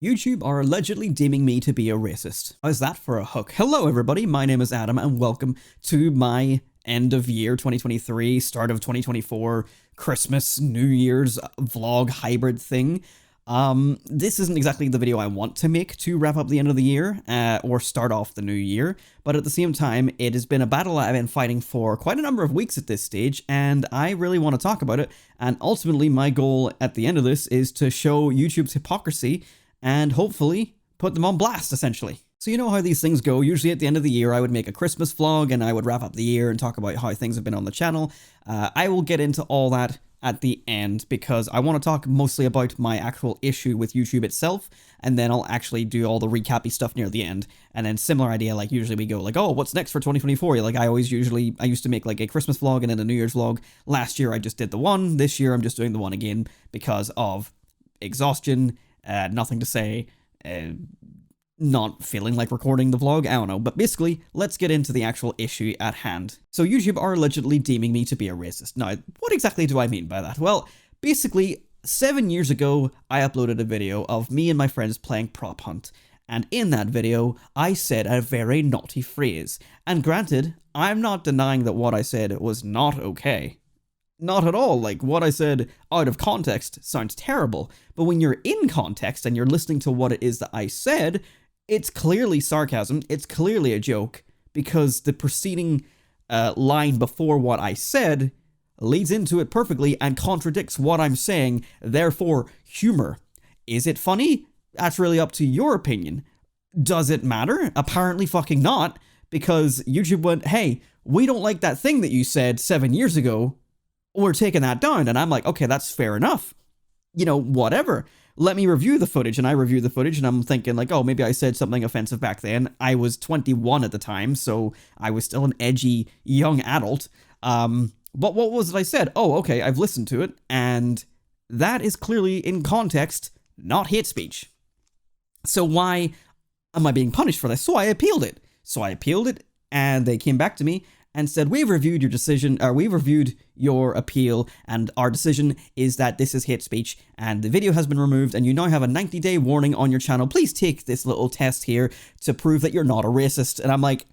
YouTube are allegedly deeming me to be a racist. How's that for a hook? Hello everybody, my name is Adam and welcome to my end of year 2023, start of 2024, Christmas, New Year's vlog hybrid thing. This isn't exactly the video I want to make to wrap up the end of the year, or start off the new year, but at the same time, it has been a battle I've been fighting for quite a number of weeks at this stage, and I really want to talk about it, and ultimately my goal at the end of this is to show YouTube's hypocrisy and hopefully put them on blast, essentially. So you know how these things go. Usually at the end of the year, I would make a Christmas vlog and I would wrap up the year and talk about how things have been on the channel. I will get into all that at the end because I want to talk mostly about my actual issue with YouTube itself, and then I'll actually do all the recappy stuff near the end. And then similar idea, like usually we go like, oh, what's next for 2024? Like I used to make like a Christmas vlog and then a New Year's vlog. Last year I just did the one. This year I'm just doing the one again because of exhaustion. Nothing to say, not feeling like recording the vlog, I don't know, but basically, let's get into the actual issue at hand. So YouTube are allegedly deeming me to be a racist. Now, what exactly do I mean by that? Well, basically, 7 years ago, I uploaded a video of me and my friends playing prop hunt, and in that video, I said a very naughty phrase, and granted, I'm not denying that what I said was not okay. Not at all. Like, what I said out of context sounds terrible, but when you're in context and you're listening to what it is that I said, it's clearly sarcasm, it's clearly a joke, because the preceding line before what I said leads into it perfectly and contradicts what I'm saying, therefore, humor. Is it funny? That's really up to your opinion. Does it matter? Apparently fucking not, because YouTube went, hey, we don't like that thing that you said 7 years ago, we're taking that down. And I'm like, okay, that's fair enough. You know, whatever. Let me review the footage. And I review the footage and I'm thinking like, oh, maybe I said something offensive back then. I was 21 at the time, so I was still an edgy young adult. But what was it I said? Oh, okay, I've listened to it. And that is clearly in context, not hate speech. So why am I being punished for this? So I appealed it. And they came back to me and said, we've reviewed your decision, or we've reviewed your appeal, and our decision is that this is hate speech, and the video has been removed, and you now have a 90-day warning on your channel. Please take this little test here to prove that you're not a racist. And I'm like,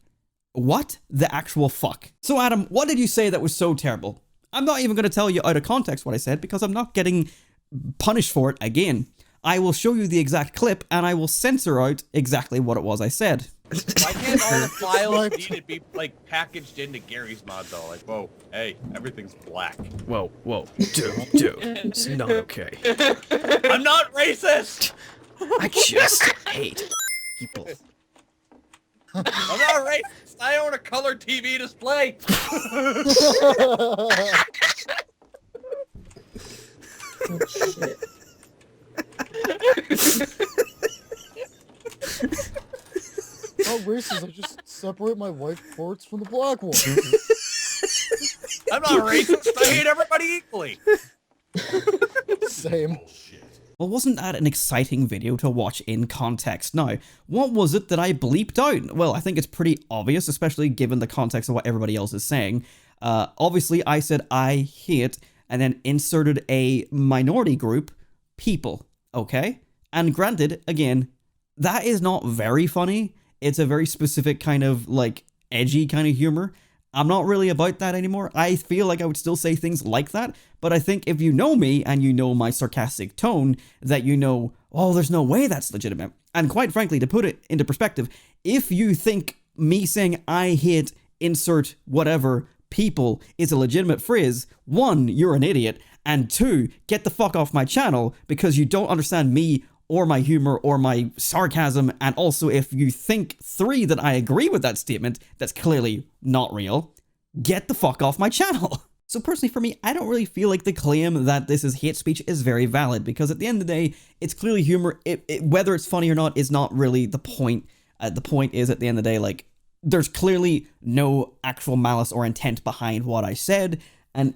what the actual fuck? So Adam, what did you say that was so terrible? I'm not even going to tell you out of context what I said, because I'm not getting punished for it again. I will show you the exact clip, and I will censor out exactly what it was I said. Why can't all the files needed be like packaged into Gary's mod though? Like, whoa, hey, everything's black. Whoa, dude, it's not okay. I'm not racist! I just hate people. I'm not racist! I own a color TV display! Oh, shit. How racist, I just separate my white parts from the black ones. I'm not racist, I hate everybody equally! Same. Well, wasn't that an exciting video to watch in context? Now, what was it that I bleeped out? Well, I think it's pretty obvious, especially given the context of what everybody else is saying. Obviously, I said I hate, and then inserted a minority group, people, okay? And granted, again, that is not very funny. It's a very specific kind of, like, edgy kind of humor. I'm not really about that anymore. I feel like I would still say things like that, but I think if you know me and you know my sarcastic tone, that you know, oh, there's no way that's legitimate. And quite frankly, to put it into perspective, if you think me saying I hate insert whatever people is a legitimate phrase, one, you're an idiot, and two, get the fuck off my channel because you don't understand me or my humor or my sarcasm, and also if you think, three, that I agree with that statement, that's clearly not real, get the fuck off my channel. So personally for me, I don't really feel like the claim that this is hate speech is very valid, because at the end of the day, it's clearly humor. Whether it's funny or not is not really the point. The point is, at the end of the day, like, there's clearly no actual malice or intent behind what I said, and,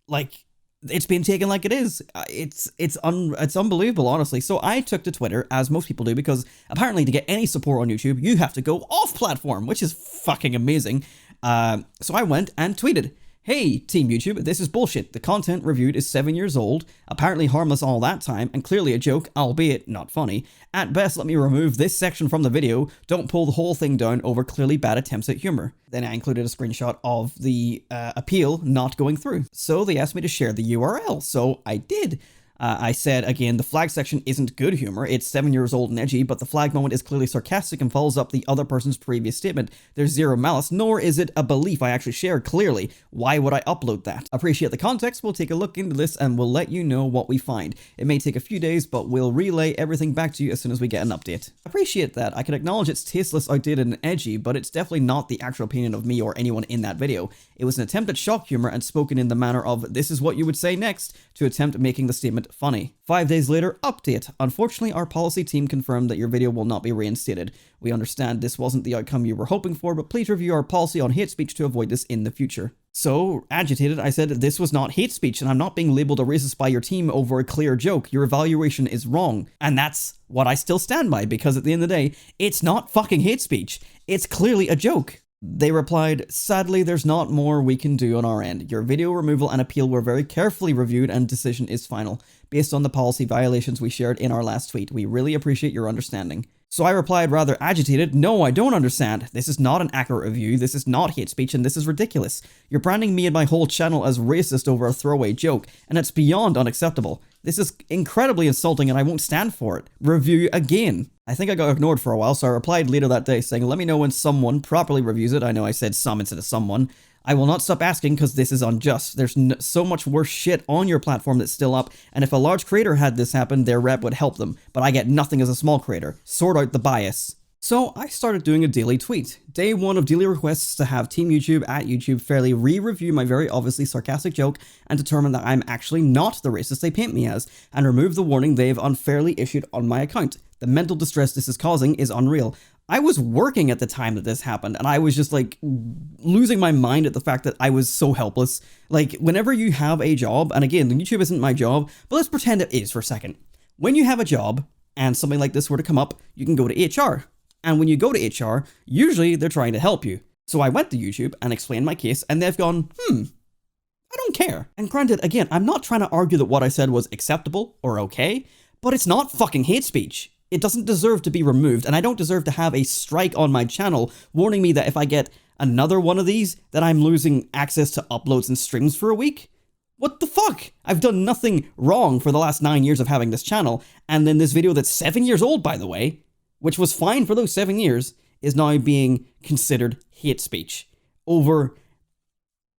like, it's been taken like it is. It's unbelievable, honestly. So I took to Twitter, as most people do, because apparently to get any support on YouTube, you have to go off platform, which is fucking amazing. So I went and tweeted, Hey, Team YouTube, this is bullshit. The content reviewed is 7 years old, apparently harmless all that time, and clearly a joke, albeit not funny. At best, let me remove this section from the video. Don't pull the whole thing down over clearly bad attempts at humor. Then I included a screenshot of the appeal not going through. So they asked me to share the URL, so I did. I said, again, the flag section isn't good humor, it's 7 years old and edgy, but the flag moment is clearly sarcastic and follows up the other person's previous statement. There's zero malice, nor is it a belief I actually shared clearly. Why would I upload that? Appreciate the context, we'll take a look into this and we'll let you know what we find. It may take a few days, but we'll relay everything back to you as soon as we get an update. Appreciate that. I can acknowledge it's tasteless, outdated, and edgy, but it's definitely not the actual opinion of me or anyone in that video. It was an attempt at shock humor and spoken in the manner of, this is what you would say next, to attempt making the statement funny. 5 days later, update. Unfortunately, our policy team confirmed that your video will not be reinstated. We understand this wasn't the outcome you were hoping for, but please review our policy on hate speech to avoid this in the future. So, agitated, I said this was not hate speech and I'm not being labeled a racist by your team over a clear joke. Your evaluation is wrong. And that's what I still stand by, because at the end of the day, it's not fucking hate speech. It's clearly a joke. They replied, sadly, there's not more we can do on our end. Your video removal and appeal were very carefully reviewed and decision is final. Based on the policy violations we shared in our last tweet, we really appreciate your understanding. So I replied rather agitated, no, I don't understand. This is not an accurate review, this is not hate speech, and this is ridiculous. You're branding me and my whole channel as racist over a throwaway joke, and it's beyond unacceptable. This is incredibly insulting and I won't stand for it. Review again. I think I got ignored for a while, so I replied later that day saying, let me know when someone properly reviews it. I know I said some instead of someone. I will not stop asking because this is unjust. There's so much worse shit on your platform that's still up, and if a large creator had this happen, their rep would help them, but I get nothing as a small creator. Sort out the bias. So I started doing a daily tweet. Day 1 of daily requests to have Team YouTube at YouTube fairly re-review my very obviously sarcastic joke and determine that I'm actually not the racist they paint me as, and remove the warning they've unfairly issued on my account. The mental distress this is causing is unreal. I was working at the time that this happened, and I was just like losing my mind at the fact that I was so helpless. Like, whenever you have a job, and again, YouTube isn't my job, but let's pretend it is for a second. When you have a job and something like this were to come up, you can go to HR. And when you go to HR, usually they're trying to help you. So I went to YouTube and explained my case, and they've gone, I don't care. And granted, again, I'm not trying to argue that what I said was acceptable or okay, but it's not fucking hate speech. It doesn't deserve to be removed, and I don't deserve to have a strike on my channel warning me that if I get another one of these, that I'm losing access to uploads and streams for a week. What the fuck? I've done nothing wrong for the last 9 years of having this channel, and then this video that's 7 years old, by the way, which was fine for those 7 years, is now being considered hate speech over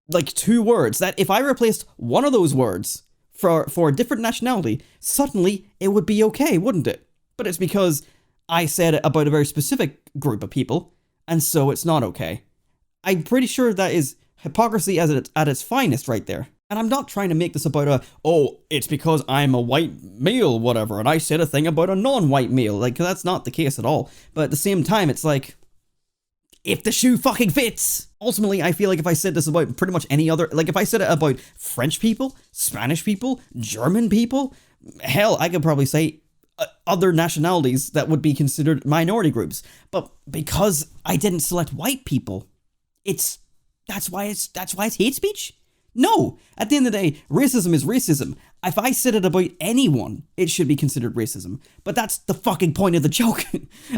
like 2 words that if I replaced one of those words for a different nationality, suddenly it would be okay, wouldn't it? But it's because I said it about a very specific group of people, and so it's not okay. I'm pretty sure that is hypocrisy at its finest right there. And I'm not trying to make this about it's because I'm a white male, whatever, and I said a thing about a non-white male. Like, that's not the case at all. But at the same time, it's like, if the shoe fucking fits! Ultimately, I feel like if I said this about pretty much any other, like if I said it about French people, Spanish people, German people, hell, I could probably say other nationalities that would be considered minority groups. But because I didn't select white people, that's why it's hate speech? No! At the end of the day, racism is racism. If I said it about anyone, it should be considered racism. But that's the fucking point of the joke.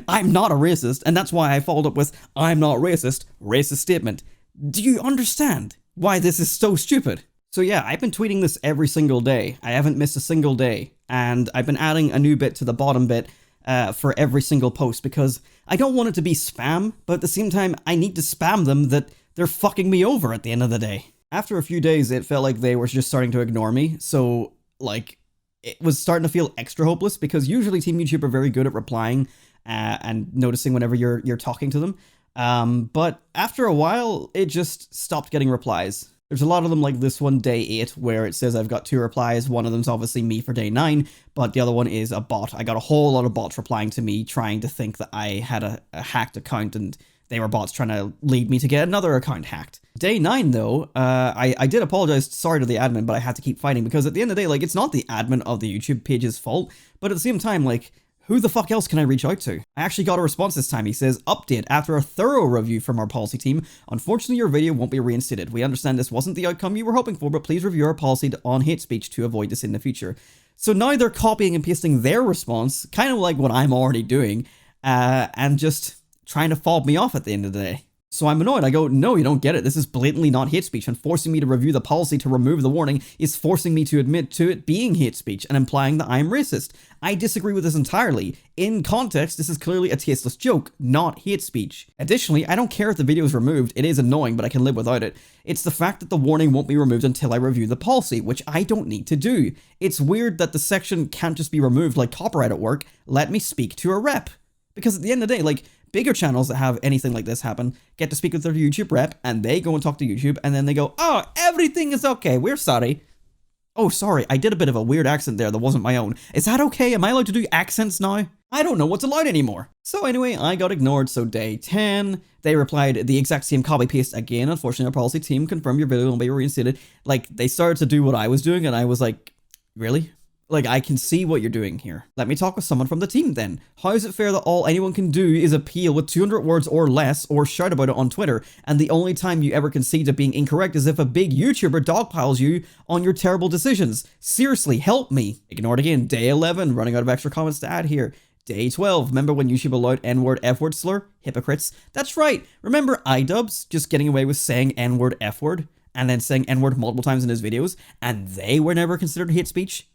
I'm not a racist, and that's why I followed up with, I'm not racist statement. Do you understand why this is so stupid? So yeah, I've been tweeting this every single day. I haven't missed a single day. And I've been adding a new bit to the bottom bit for every single post because I don't want it to be spam, but at the same time, I need to spam them that they're fucking me over at the end of the day. After a few days, it felt like they were just starting to ignore me, so, like, it was starting to feel extra hopeless, because usually Team YouTube are very good at replying and noticing whenever you're talking to them, but after a while, it just stopped getting replies. There's a lot of them like this one, day 8, where it says I've got 2 replies. One of them's obviously me for day 9, but the other one is a bot. I got a whole lot of bots replying to me, trying to think that I had a hacked account, and they were bots trying to lead me to get another account hacked. Day 9, though, I did apologize, sorry to the admin, but I had to keep fighting, because at the end of the day, like, it's not the admin of the YouTube page's fault, but at the same time, like, Who the fuck else can I reach out to? I actually got a response this time. He says, update, after a thorough review from our policy team, unfortunately your video won't be reinstated. We understand this wasn't the outcome you were hoping for, but please review our policy on hate speech to avoid this in the future. So now they're copying and pasting their response, kind of like what I'm already doing, and just trying to fob me off at the end of the day. So I'm annoyed. I go, no, you don't get it. This is blatantly not hate speech, and forcing me to review the policy to remove the warning is forcing me to admit to it being hate speech and implying that I'm racist. I disagree with this entirely. In context, this is clearly a tasteless joke, not hate speech. Additionally, I don't care if the video is removed. It is annoying, but I can live without it. It's the fact that the warning won't be removed until I review the policy, which I don't need to do. It's weird that the section can't just be removed like copyright at work. Let me speak to a rep. Because at the end of the day, like, bigger channels that have anything like this happen get to speak with their YouTube rep, and they go and talk to YouTube, and then they go, oh, everything is okay, we're sorry. Oh, sorry, I did a bit of a weird accent there that wasn't my own. Is that okay? Am I allowed to do accents now? I don't know what's allowed anymore. So anyway, I got ignored, so day 10, they replied the exact same copy-paste again. Unfortunately, our policy team confirmed your video will be reinstated. Like, they started to do what I was doing, and I was like, really? Like, I can see what you're doing here. Let me talk with someone from the team then. How is it fair that all anyone can do is appeal with 200 words or less or shout about it on Twitter, and the only time you ever concede to being incorrect is if a big YouTuber dogpiles you on your terrible decisions? Seriously, help me. Ignored again. Day 11, running out of extra comments to add here. Day 12, remember when YouTube allowed N-word, F-word slur? Hypocrites. That's right. Remember iDubbbz just getting away with saying N-word, F-word, and then saying N-word multiple times in his videos, and they were never considered hate speech?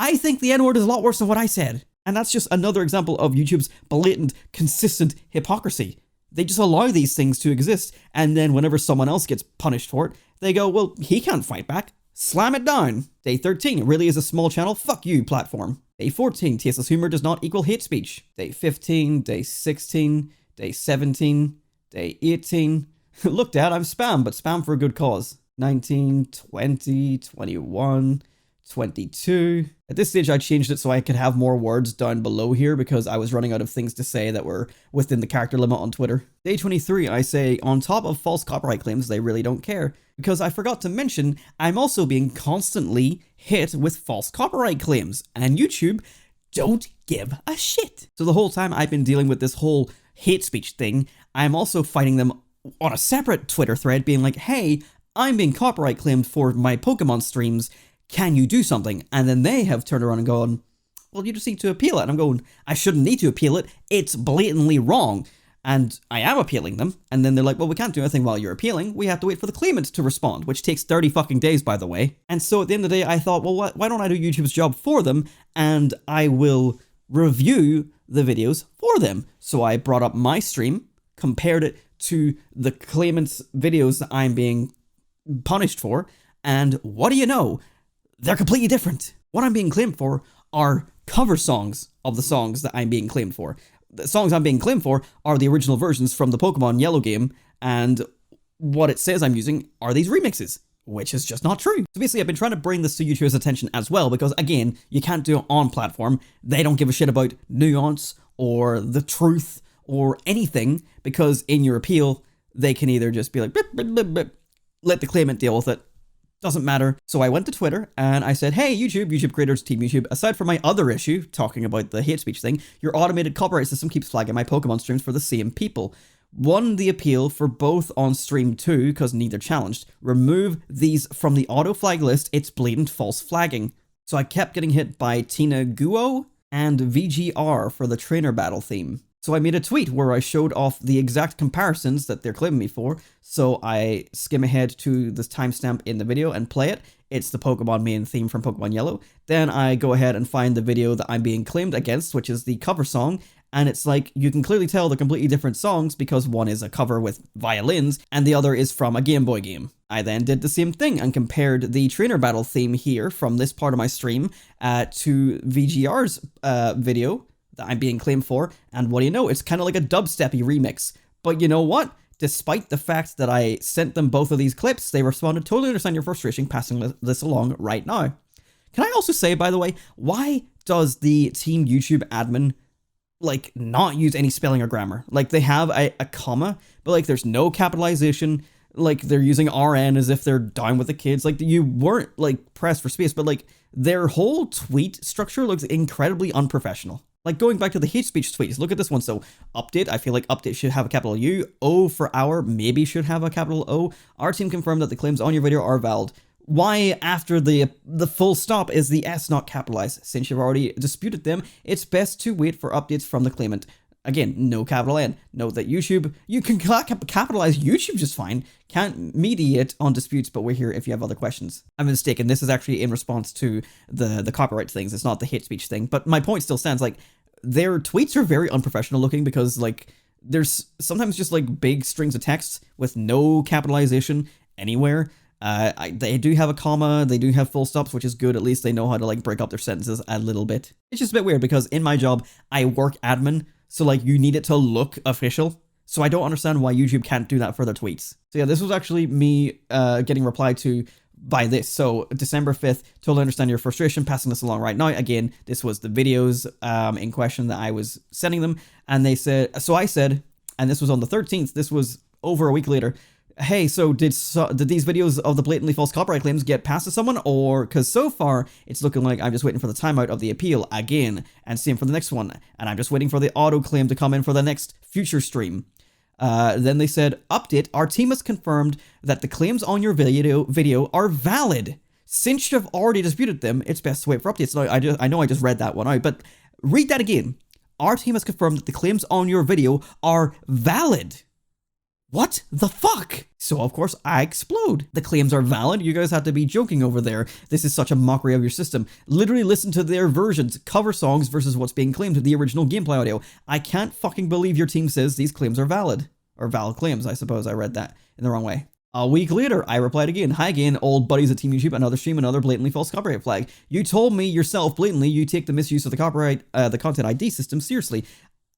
I think the N-word is a lot worse than what I said. And that's just another example of YouTube's blatant, consistent hypocrisy. They just allow these things to exist, and then whenever someone else gets punished for it, they go, well, he can't fight back. Slam it down. Day 13, really is a small channel? Fuck you, platform. Day 14, tasteless humor does not equal hate speech. Day 15, day 16, day 17, day 18. Look, Dad, I'm spam, but spam for a good cause. 19, 20, 21... 22. At this stage, I changed it so I could have more words down below here because I was running out of things to say that were within the character limit on Twitter. Day 23, I say, on top of false copyright claims, they really don't care. Because I forgot to mention, I'm also being constantly hit with false copyright claims, and YouTube don't give a shit. So the whole time I've been dealing with this whole hate speech thing, I'm also fighting them on a separate Twitter thread being like, hey, I'm being copyright claimed for my Pokemon streams. Can you do something? And then they have turned around and gone, well, you just need to appeal it. And I'm going, I shouldn't need to appeal it. It's blatantly wrong. And I am appealing them. And then they're like, well, we can't do anything while you're appealing. We have to wait for the claimant to respond, which takes 30 fucking days, by the way. And so at the end of the day, I thought, well, why don't I do YouTube's job for them? And I will review the videos for them. So I brought up my stream, compared it to the claimant's videos that I'm being punished for. And what do you know? They're completely different. What I'm being claimed for are cover songs of the songs that I'm being claimed for. The songs I'm being claimed for are the original versions from the Pokemon Yellow game, and what it says I'm using are these remixes, which is just not true. So basically, I've been trying to bring this to YouTube's attention as well, because again, you can't do it on platform. They don't give a shit about nuance or the truth or anything, because in your appeal, they can either just be like, blip, blip, blip, blip, let the claimant deal with it. Doesn't matter. So I went to Twitter and I said, hey, YouTube creators, Team YouTube, aside from my other issue, talking about the hate speech thing, your automated copyright system keeps flagging my Pokemon streams for the same people. Won the appeal for both on stream 2, because neither challenged. Remove these from the auto flag list, it's blatant false flagging. So I kept getting hit by Tina Guo and VGR for the trainer battle theme. So I made a tweet where I showed off the exact comparisons that they're claiming me for. So I skim ahead to this timestamp in the video and play it. It's the Pokemon main theme from Pokemon Yellow. Then I go ahead and find the video that I'm being claimed against, which is the cover song. And it's like, you can clearly tell they're completely different songs because one is a cover with violins and the other is from a Game Boy game. I then did the same thing and compared the trainer battle theme here from this part of my stream to VGR's video that I'm being claimed for, and what do you know, it's kind of like a dubsteppy remix. But you know what? Despite the fact that I sent them both of these clips, they responded, totally understand your frustration, passing this along right now. Can I also say, by the way, why does the Team YouTube admin, like, not use any spelling or grammar? Like, they have a comma, but, like, there's no capitalization. Like, they're using RN as if they're down with the kids. Like, you weren't, like, pressed for space, but, like, their whole tweet structure looks incredibly unprofessional. Like going back to the hate speech tweets, look at this one. So update, I feel like update should have a capital U. O for hour, maybe should have a capital O. Our team confirmed that the claims on your video are valid. Why after the full stop is the S not capitalized? Since you've already disputed them, it's best to wait for updates from the claimant. Again, no capital N. Note that YouTube, you can capitalize YouTube just fine. Can't mediate on disputes, but we're here if you have other questions. I'm mistaken. This is actually in response to the copyright things. It's not the hate speech thing. But my point still stands. Like, their tweets are very unprofessional looking because, like, there's sometimes just, like, big strings of text with no capitalization anywhere. They do have a comma, they do have full stops, which is good. At least they know how to, like, break up their sentences a little bit. It's just a bit weird because in my job, I work admin. So, like, you need it to look official. So I don't understand why YouTube can't do that for their tweets. So yeah, this was actually me getting replied to by this. So December 5th, totally understand your frustration, passing this along right now. Again, this was the videos in question that I was sending them. And they said, so I said, and this was on the 13th, this was over a week later, hey, so did these videos of the blatantly false copyright claims get passed to someone? Or, because so far, it's looking like I'm just waiting for the timeout of the appeal again, and same for the next one. And I'm just waiting for the auto claim to come in for the next future stream. Then they said, update, our team has confirmed that the claims on your video are valid. Since you've already disputed them, it's best to wait for updates. Now, I know I just read that one out, but read that again. Our team has confirmed that the claims on your video are valid. What the fuck? So of course I explode. The claims are valid. You guys have to be joking over there. This is such a mockery of your system. Literally listen to their versions, cover songs versus what's being claimed with the original gameplay audio. I can't fucking believe your team says these claims are valid. Or valid claims, I suppose I read that in the wrong way. A week later, I replied again. Hi again, old buddies at Team YouTube, another stream, another blatantly false copyright flag. You told me yourself blatantly you take the misuse of the copyright, the content ID system seriously.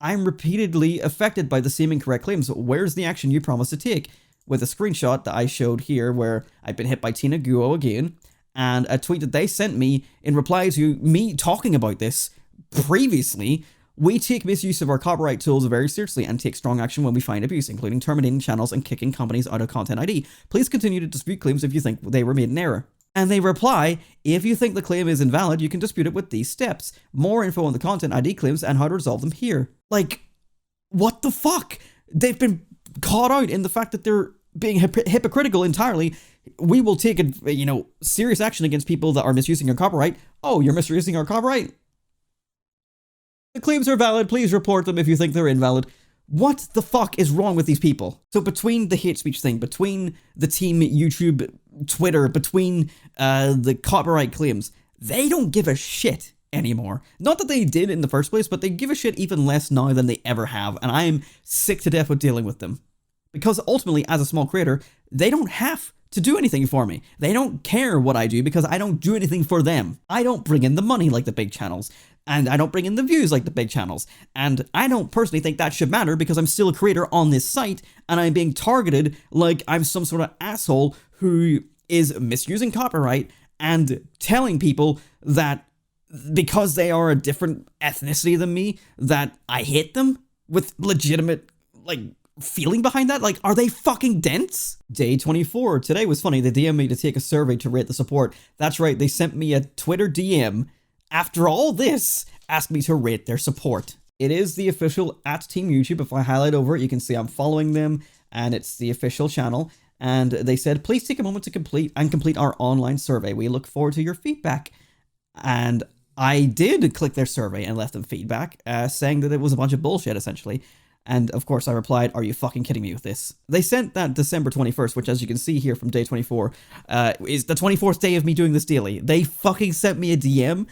I'm repeatedly affected by the same incorrect claims. Where's the action you promised to take? With a screenshot that I showed here where I've been hit by Tina Guo again, and a tweet that they sent me in reply to me talking about this previously. We take misuse of our copyright tools very seriously and take strong action when we find abuse, including terminating channels and kicking companies out of Content ID. Please continue to dispute claims if you think they were made in error. And they reply, if you think the claim is invalid, you can dispute it with these steps. More info on the Content ID claims and how to resolve them here. Like, what the fuck? They've been caught out in the fact that they're being hypocritical entirely. We will take, serious action against people that are misusing our copyright. Oh, you're misusing our copyright? The claims are valid. Please report them if you think they're invalid. What the fuck is wrong with these people? So between the hate speech thing, between the team YouTube, Twitter, between the copyright claims, they don't give a shit anymore. Not that they did in the first place, but they give a shit even less now than they ever have, and I am sick to death with dealing with them. Because ultimately, as a small creator, they don't have to do anything for me. They don't care what I do because I don't do anything for them. I don't bring in the money like the big channels. And I don't bring in the views like the big channels. And I don't personally think that should matter because I'm still a creator on this site and I'm being targeted like I'm some sort of asshole who is misusing copyright and telling people that because they are a different ethnicity than me, that I hate them with legitimate, feeling behind that. Like, are they fucking dense? Day 24. Today was funny. They DM'd me to take a survey to rate the support. That's right. They sent me a Twitter DM after all this, asked me to rate their support. It is the official at Team YouTube. If I highlight over it, you can see I'm following them and it's the official channel. And they said, please take a moment to complete our online survey. We look forward to your feedback. And I did click their survey and left them feedback, saying that it was a bunch of bullshit, essentially. And of course I replied, are you fucking kidding me with this? They sent that December 21st, which as you can see here from day 24, is the 24th day of me doing this daily. They fucking sent me a DM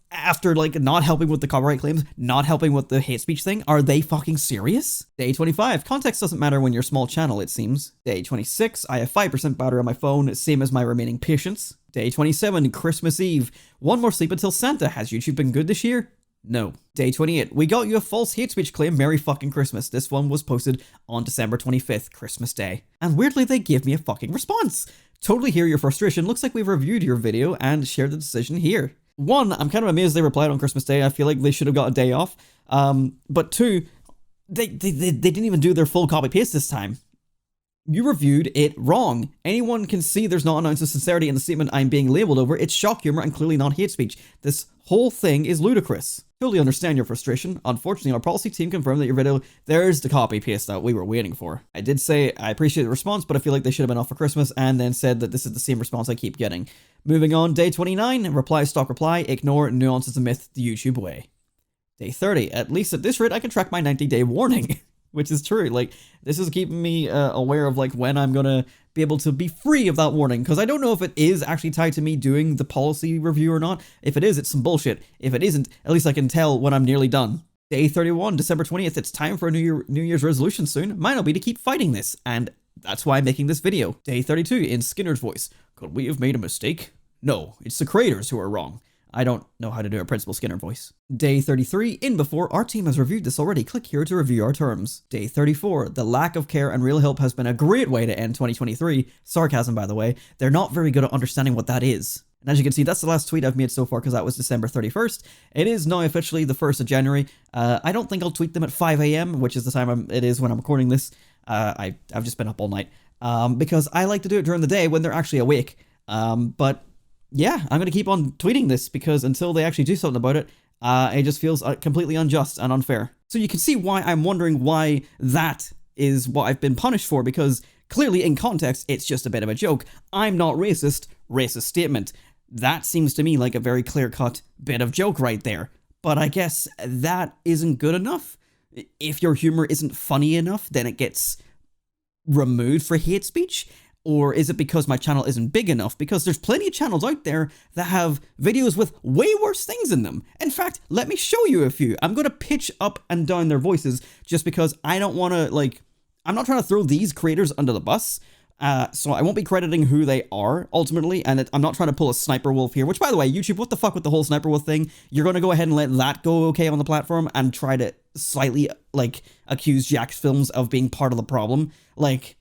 after not helping with the copyright claims, not helping with the hate speech thing. Are they fucking serious? Day 25, context doesn't matter when you're a small channel, it seems. Day 26, I have 5% battery on my phone, same as my remaining patience. Day 27, Christmas Eve, one more sleep until Santa. Has YouTube been good this year? No. Day 28, we got you a false hate speech claim, Merry fucking Christmas. This one was posted on December 25th, Christmas Day. And weirdly, they gave me a fucking response. Totally hear your frustration. Looks like we've reviewed your video and shared the decision here. One, I'm kind of amazed they replied on Christmas Day. I feel like they should have got a day off. But two, they didn't even do their full copy paste this time. You reviewed it wrong. Anyone can see there's not an ounce of sincerity in the statement I'm being labeled over. It's shock humor and clearly not hate speech. This whole thing is ludicrous. Totally understand your frustration. Unfortunately, our policy team confirmed that your video, there's the copy paste that we were waiting for. I did say I appreciate the response, but I feel like they should have been off for Christmas, and then said that this is the same response I keep getting. Moving on, day 29, reply stock reply, ignore nuances of myth the YouTube way. Day 30, at least at this rate I can track my 90-day warning. Which is true, like, this is keeping me aware of, like, when I'm gonna be able to be free of that warning, because I don't know if it is actually tied to me doing the policy review or not. If it is, it's some bullshit. If it isn't, at least I can tell when I'm nearly done. Day 31, December 20th, it's time for a New Year's resolution soon. Mine'll be to keep fighting this, and that's why I'm making this video. Day 32, in Skinner's voice. Could we have made a mistake? No, it's the creators who are wrong. I don't know how to do a Principal Skinner voice. Day 33, in before, our team has reviewed this already. Click here to review our terms. Day 34, the lack of care and real help has been a great way to end 2023. Sarcasm, by the way. They're not very good at understanding what that is. And as you can see, that's the last tweet I've made so far because that was December 31st. It is now officially the 1st of January. I don't think I'll tweet them at 5 AM, which is the time it is when I'm recording this. I've just been up all night because I like to do it during the day when they're actually awake. But yeah, I'm going to keep on tweeting this because until they actually do something about it, it just feels completely unjust and unfair. So you can see why I'm wondering why that is what I've been punished for, because clearly in context, it's just a bit of a joke. I'm not racist, racist statement. That seems to me like a very clear-cut bit of joke right there. But I guess that isn't good enough. If your humor isn't funny enough, then it gets removed for hate speech. Or is it because my channel isn't big enough? Because there's plenty of channels out there that have videos with way worse things in them. In fact, let me show you a few. I'm going to pitch up and down their voices just because I don't want to, like, I'm not trying to throw these creators under the bus. So I won't be crediting who they are ultimately. And I'm not trying to pull a sniper wolf here, which, by the way, YouTube, what the fuck with the whole sniper wolf thing? You're going to go ahead and let that go okay on the platform and try to slightly, like, accuse Jack's Films of being part of the problem. Like,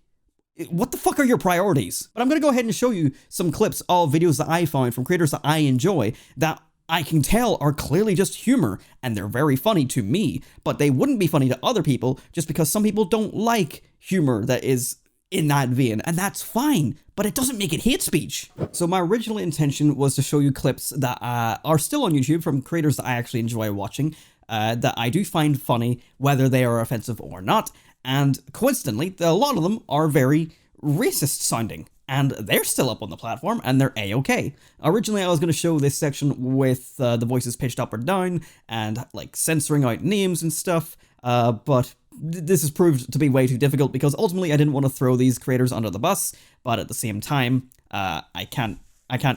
what the fuck are your priorities? But I'm going to go ahead and show you some clips of videos that I found from creators that I enjoy that I can tell are clearly just humor, and they're very funny to me, but they wouldn't be funny to other people just because some people don't like humor that is in that vein, and that's fine, but it doesn't make it hate speech. So my original intention was to show you clips that are still on YouTube from creators that I actually enjoy watching, that I do find funny, whether they are offensive or not. And coincidentally, a lot of them are very racist sounding, and they're still up on the platform, and they're a-okay. Originally, I was going to show this section with the voices pitched up or down, and like censoring out names and stuff, but this has proved to be way too difficult because ultimately I didn't want to throw these creators under the bus, but at the same time, I can't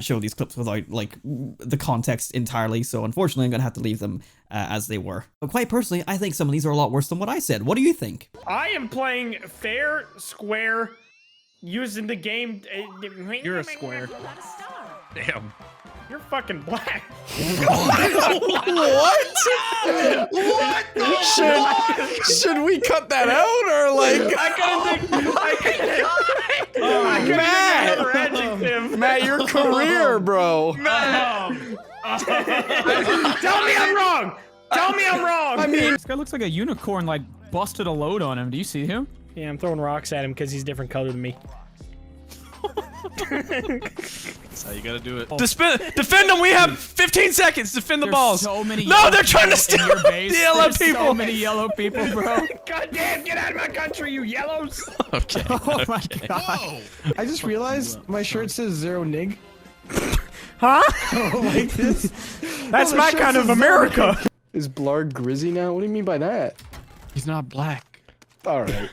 show these clips without, like, the context entirely, so unfortunately I'm gonna have to leave them as they were. But quite personally, I think some of these are a lot worse than what I said. What do you think? I am playing fair, square, using the game... You're a square. Damn. You're fucking black. What? What? Should we cut that out or like? I couldn't think another adjective. Matt, your career, bro. Tell me I'm wrong. Tell me I'm wrong. I mean, This guy looks like a unicorn, like, busted a load on him. Do you see him? Yeah, I'm throwing rocks at him because he's different color than me. That's how you gotta do it. defend them. We have 15 seconds. Defend the There's balls. so many No, yellow they're trying to people steal in your base. the yellow There's people. so many yellow people, bro. God damn, get out of my country, you yellows. Okay. Oh my god. I just realized my shirt says zero nig. Huh? Like this. That's my kind of America. Is Blard Grizzy now? What do you mean by that? He's not black. All right,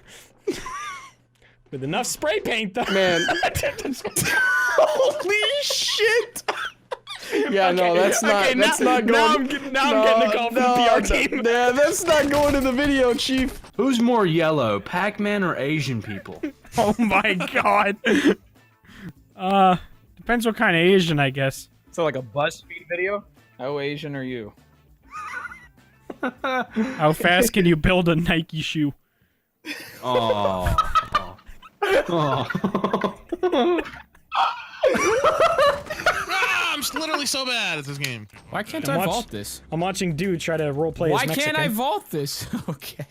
With enough spray paint, though. man. Holy shit! Yeah, no, that's not. Okay, that's now, not going. now I'm getting a call from the PR team. Yeah, that's not going in the video, Chief. Who's more yellow, Pac-Man or Asian people? Oh my god. Depends what kind of Asian, I guess. So like a BuzzFeed video? How Asian are you? How fast can you build a Nike shoe? Oh. I'm literally so bad at this game. Why can't I vault this? I'm watching dude try to roleplay Why as Mexican. can't I vault this? Okay.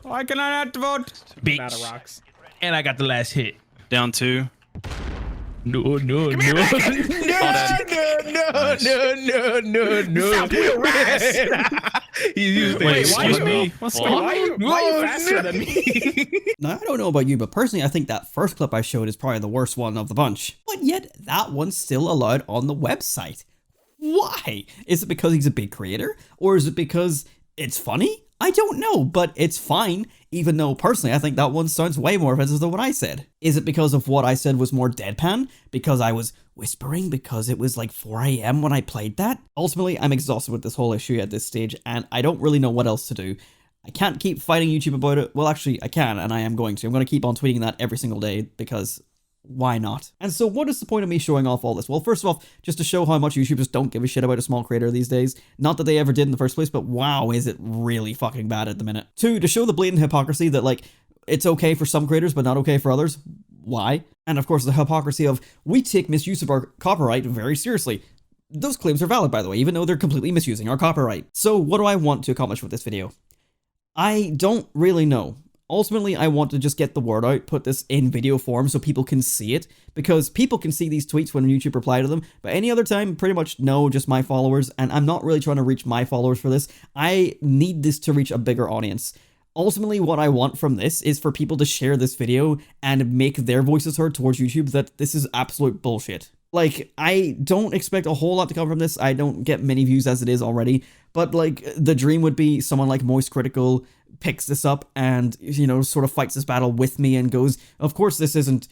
Why can I not vote? Out of rocks. And I got the last hit. Down 2. No, no, no. No, no, no, no, no. Stop real rats. He's used Wait, it. why excuse you- me? What's Wait, why are you faster than me? Now, I don't know about you, but personally, I think that first clip I showed is probably the worst one of the bunch. But yet, that one's still allowed on the website. Why? Is it because he's a big creator? Or is it because it's funny? I don't know, but it's fine, even though personally I think that one sounds way more offensive than what I said. Is it because of what I said was more deadpan? Because I was whispering? Because it was like 4 AM when I played that? Ultimately, I'm exhausted with this whole issue at this stage, and I don't really know what else to do. I can't keep fighting YouTube about it. Well, actually, I can, and I am going to. I'm going to keep on tweeting that every single day, because why not? And so what is the point of me showing off all this? Well, first of all, just to show how much YouTubers don't give a shit about a small creator these days. Not that they ever did in the first place, but wow, is it really fucking bad at the minute. 2, to show the blatant hypocrisy that, like, it's okay for some creators, but not okay for others. Why? And of course, the hypocrisy of, we take misuse of our copyright very seriously. Those claims are valid, by the way, even though they're completely misusing our copyright. So what do I want to accomplish with this video? I don't really know. Ultimately, I want to just get the word out, put this in video form so people can see it, because people can see these tweets when YouTube reply to them, but any other time, pretty much no, just my followers, and I'm not really trying to reach my followers for this. I need this to reach a bigger audience. Ultimately, what I want from this is for people to share this video and make their voices heard towards YouTube that this is absolute bullshit. Like, I don't expect a whole lot to come from this. I don't get many views as it is already, but like, the dream would be someone like Moist Critical picks this up and, you know, sort of fights this battle with me and goes, of course this isn't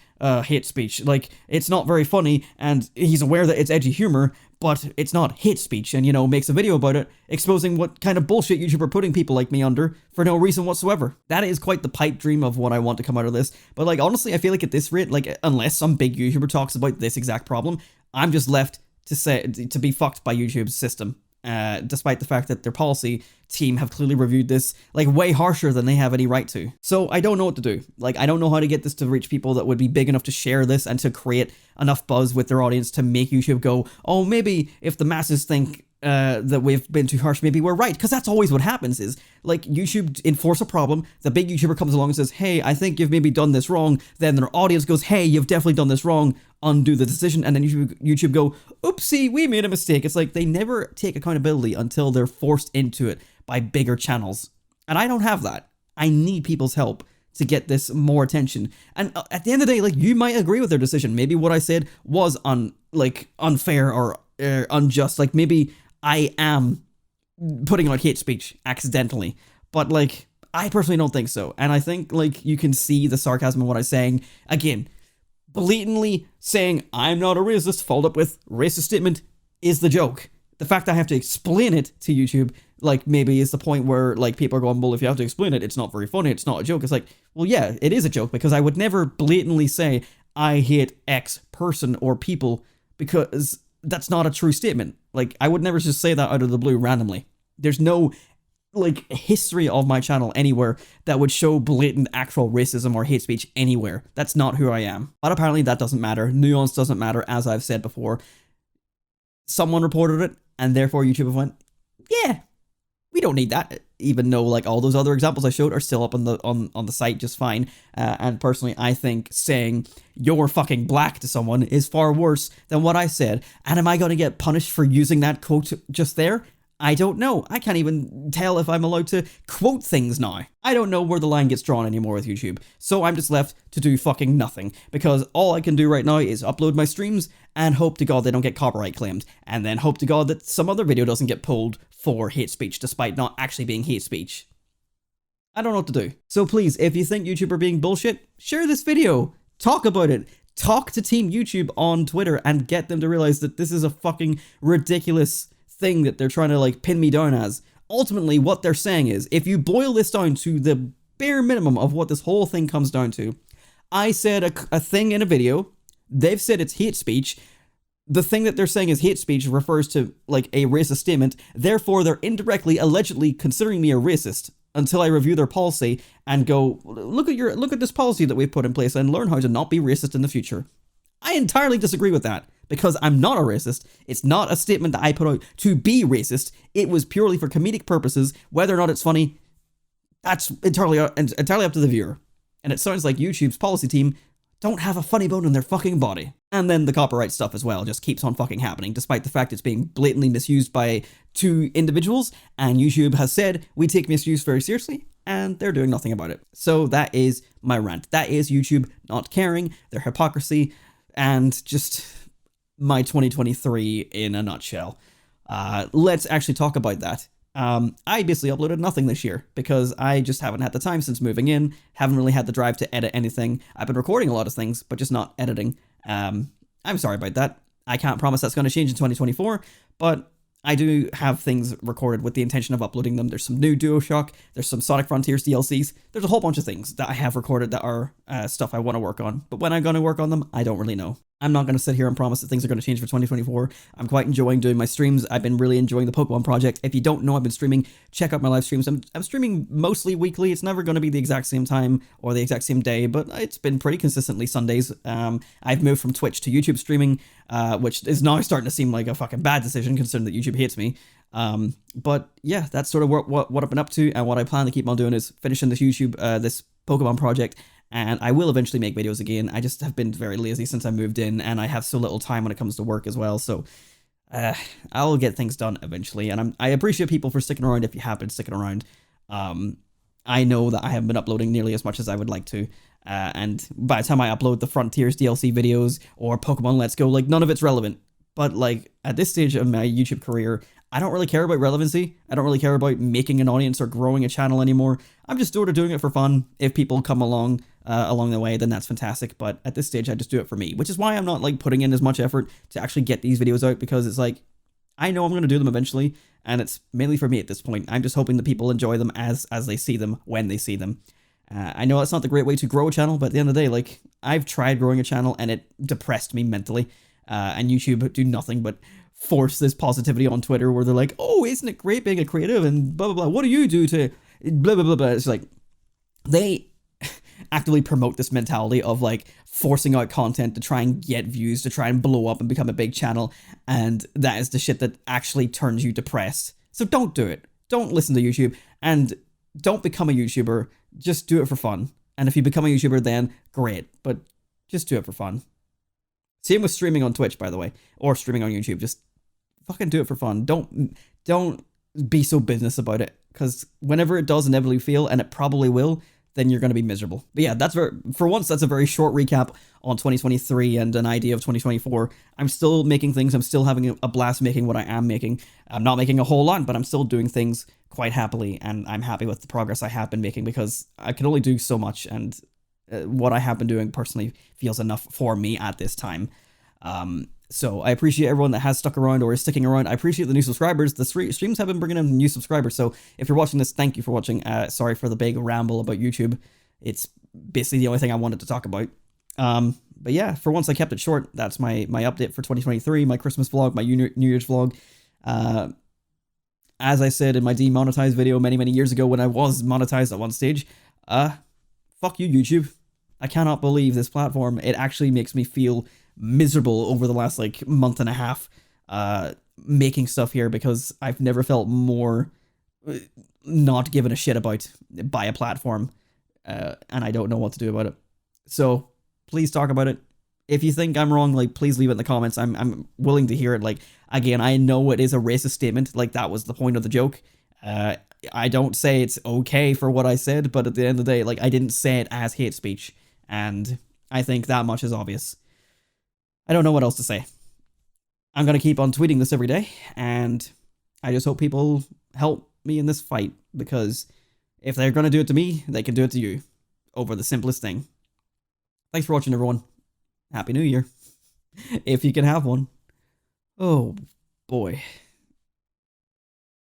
hate speech, like, it's not very funny, and he's aware that it's edgy humor, but it's not hate speech, and, you know, makes a video about it, exposing what kind of bullshit YouTube are putting people like me under for no reason whatsoever. That is quite the pipe dream of what I want to come out of this, but like, honestly, I feel like at this rate, like, unless some big YouTuber talks about this exact problem, I'm just left to be fucked by YouTube's system. Despite the fact that their policy team have clearly reviewed this, like, way harsher than they have any right to. So I don't know what to do. Like, I don't know how to get this to reach people that would be big enough to share this and to create enough buzz with their audience to make YouTube go, oh, maybe if the masses think that we've been too harsh, maybe we're right. Because that's always what happens is, like, YouTube enforce a problem, the big YouTuber comes along and says, hey, I think you've maybe done this wrong. Then their audience goes, hey, you've definitely done this wrong. Undo the decision, and then YouTube go, oopsie, we made a mistake. It's like they never take accountability until they're forced into it by bigger channels. And I don't have that. I need people's help to get this more attention. And at the end of the day, like, you might agree with their decision. Maybe what I said was unfair or unjust. Like, maybe I am putting out hate speech accidentally, but like, I personally don't think so. And I think, like, you can see the sarcasm in what I'm saying. Again, blatantly saying I'm not a racist, followed up with racist statement is the joke. The fact that I have to explain it to YouTube, like, maybe is the point where, like, people are going, well, if you have to explain it, it's not very funny, it's not a joke. It's like, well, yeah, it is a joke, because I would never blatantly say I hate X person or people, because that's not a true statement. Like, I would never just say that out of the blue randomly. There's no, like, history of my channel anywhere that would show blatant actual racism or hate speech anywhere. That's not who I am. But apparently that doesn't matter. Nuance doesn't matter, as I've said before. Someone reported it, and therefore YouTube went, yeah, we don't need that. Even though, like, all those other examples I showed are still up on the site just fine. And personally, I think saying you're fucking black to someone is far worse than what I said. And am I going to get punished for using that quote just there? I don't know. I can't even tell if I'm allowed to quote things now. I don't know where the line gets drawn anymore with YouTube. So I'm just left to do fucking nothing, because all I can do right now is upload my streams and hope to God they don't get copyright claimed, and then hope to God that some other video doesn't get pulled for hate speech, despite not actually being hate speech. I don't know what to do. So please, if you think YouTube are being bullshit, share this video. Talk about it. Talk to Team YouTube on Twitter and get them to realize that this is a fucking ridiculous thing that they're trying to, like, pin me down as. Ultimately, what they're saying is, if you boil this down to the bare minimum of what this whole thing comes down to, I said a thing in a video, they've said it's hate speech, the thing that they're saying is hate speech refers to, like, a racist statement, therefore they're indirectly, allegedly considering me a racist, until I review their policy and go, look at this policy that we've put in place and learn how to not be racist in the future. I entirely disagree with that, because I'm not a racist. It's not a statement that I put out to be racist. It was purely for comedic purposes. Whether or not it's funny, That's entirely up to the viewer. And it sounds like YouTube's policy team don't have a funny bone in their fucking body. And then the copyright stuff as well just keeps on fucking happening, despite the fact it's being blatantly misused by 2 individuals, and YouTube has said, we take misuse very seriously, and they're doing nothing about it. So that is my rant. That is YouTube not caring, their hypocrisy, and just my 2023 in a nutshell. Let's actually talk about that. I basically uploaded nothing this year because I just haven't had the time since moving in, haven't really had the drive to edit anything. I've been recording a lot of things, but just not editing. I'm sorry about that. I can't promise that's going to change in 2024, but I do have things recorded with the intention of uploading them. There's some new DualShock, there's some Sonic Frontiers DLCs, there's a whole bunch of things that I have recorded that are stuff I want to work on, but when I'm going to work on them, I don't really know. I'm not going to sit here and promise that things are going to change for 2024. I'm quite enjoying doing my streams. I've been really enjoying the Pokemon project. If you don't know, I've been streaming. Check out my live streams. I'm streaming mostly weekly. It's never going to be the exact same time or the exact same day, but it's been pretty consistently Sundays. I've moved from Twitch to YouTube streaming, which is now starting to seem like a fucking bad decision considering that YouTube hates me. But yeah, that's sort of what I've been up to, and what I plan to keep on doing is finishing this this Pokemon project. And I will eventually make videos again. I just have been very lazy since I moved in, and I have so little time when it comes to work as well. So I'll get things done eventually. And I appreciate people for sticking around if you have been sticking around. I know that I haven't been uploading nearly as much as I would like to. And by the time I upload the Frontiers DLC videos or Pokemon Let's Go, like, none of it's relevant. But like at this stage of my YouTube career, I don't really care about relevancy. I don't really care about making an audience or growing a channel anymore. I'm just sort of doing it for fun. If people come along the way, then that's fantastic. But at this stage, I just do it for me, which is why I'm not like putting in as much effort to actually get these videos out, because it's like, I know I'm going to do them eventually, and it's mainly for me at this point. I'm just hoping that people enjoy them as they see them, when they see them. I know that's not the great way to grow a channel, but at the end of the day, like, I've tried growing a channel and it depressed me mentally. And YouTube do nothing but force this positivity on Twitter where they're like, oh, isn't it great being a creative and blah, blah, blah. What do you do to blah, blah, blah, blah. It's like, they actively promote this mentality of like forcing out content to try and get views, to try and blow up and become a big channel. And that is the shit that actually turns you depressed. So don't do it. Don't listen to YouTube, and don't become a YouTuber. Just do it for fun. And if you become a YouTuber, then great, but just do it for fun. Same with streaming on Twitch, by the way, or streaming on YouTube. Just fucking do it for fun. Don't be so business about it, because whenever it does inevitably fail, and it probably will, then you're going to be miserable. But yeah, for once, that's a very short recap on 2023 and an idea of 2024. I'm still making things. I'm still having a blast making what I am making. I'm not making a whole lot, but I'm still doing things quite happily, and I'm happy with the progress I have been making, because I can only do so much, and what I have been doing personally feels enough for me at this time. So I appreciate everyone that has stuck around or is sticking around. I appreciate the new subscribers. The streams have been bringing in new subscribers. So if you're watching this, thank you for watching. Sorry for the big ramble about YouTube. It's basically the only thing I wanted to talk about. But yeah, for once I kept it short. That's my update for 2023, my Christmas vlog, my New Year's vlog. As I said in my demonetized video many years ago when I was monetized at one stage, fuck you, YouTube. I cannot believe this platform. It actually makes me feel miserable over the last like month and a half making stuff here, because I've never felt more not given a shit about by a platform, and I don't know what to do about it. So please talk about it. If you think I'm wrong, like, please leave it in the comments. I'm willing to hear it. Like, again, I know it is a racist statement. Like, that was the point of the joke. I don't say it's okay for what I said, but at the end of the day, like, I didn't say it as hate speech, and I think that much is obvious. I don't know what else to say. I'm going to keep on tweeting this every day, and I just hope people help me in this fight, because if they're going to do it to me, they can do it to you over the simplest thing. Thanks for watching, everyone. Happy New Year. If you can have one. Oh, boy.